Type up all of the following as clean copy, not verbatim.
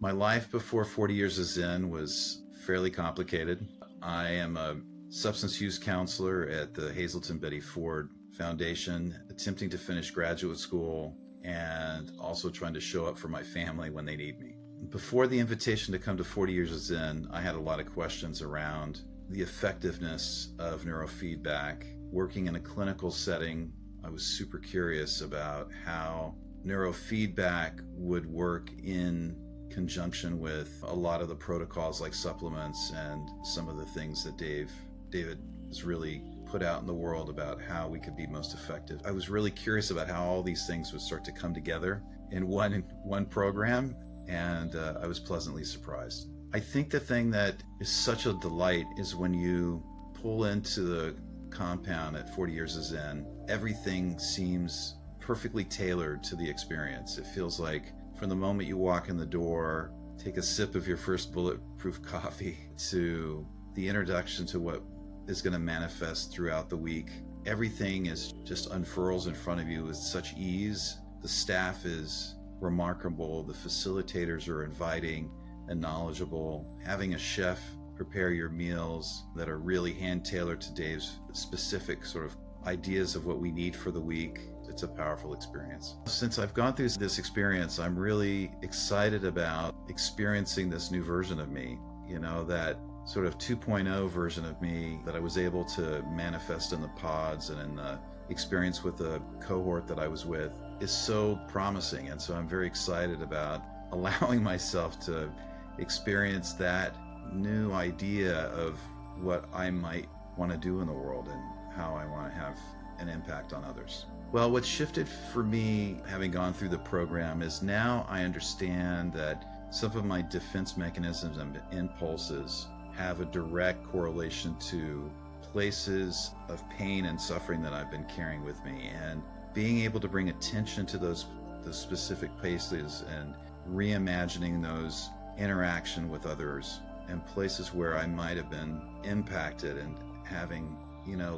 My life before 40 Years of Zen was fairly complicated. I am a substance use counselor at the Hazelton Betty Ford Foundation, attempting to finish graduate school and also trying to show up for my family when they need me. Before the invitation to come to 40 Years of Zen, I had a lot of questions around the effectiveness of neurofeedback. Working in a clinical setting, I was super curious about how neurofeedback would work in conjunction with a lot of the protocols like supplements and some of the things that David has really put out in the world about how we could be most effective. I was really curious about how all these things would start to come together in one program, and I was pleasantly surprised. I think the thing that is such a delight is when you pull into the compound at 40 Years of Zen, everything seems perfectly tailored to the experience. It feels like from the moment you walk in the door, take a sip of your first bulletproof coffee, to the introduction to what is going to manifest throughout the week, everything is just unfurls in front of you with such ease. The staff is remarkable. The facilitators are inviting and knowledgeable. Having a chef prepare your meals that are really hand-tailored to Dave's specific sort of ideas of what we need for the week, it's a powerful experience. Since I've gone through this experience, I'm really excited about experiencing this new version of me, that sort of 2.0 version of me that I was able to manifest in the pods and in the experience with the cohort that I was with is so promising. And so I'm very excited about allowing myself to experience that new idea of what I might want to do in the world and how I want to have an impact on others. Well, what shifted for me, having gone through the program, is now I understand that some of my defense mechanisms and impulses have a direct correlation to places of pain and suffering that I've been carrying with me, and being able to bring attention to those specific places and reimagining those interaction with others and places where I might have been impacted and having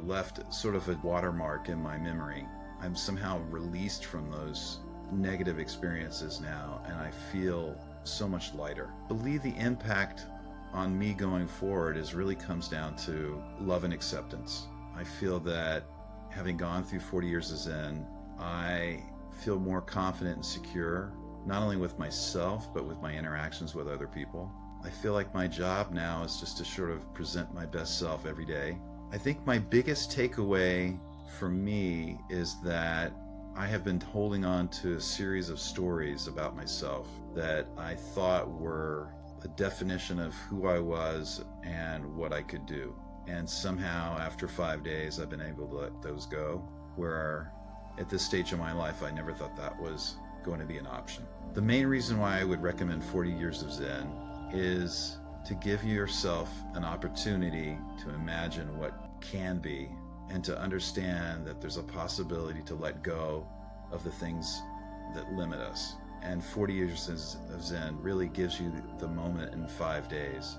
left sort of a watermark in my memory. I'm somehow released from those negative experiences now, and I feel so much lighter. I believe the impact on me going forward really comes down to love and acceptance. I feel that having gone through 40 Years of Zen, I feel more confident and secure, not only with myself, but with my interactions with other people. I feel like my job now is just to sort of present my best self every day. I think my biggest takeaway for me is that I have been holding on to a series of stories about myself that I thought were a definition of who I was and what I could do. And somehow after 5 days, I've been able to let those go, where at this stage of my life, I never thought that was going to be an option. The main reason why I would recommend 40 Years of Zen is to give yourself an opportunity to imagine what can be and to understand that there's a possibility to let go of the things that limit us. And 40 Years of Zen really gives you the moment in 5 days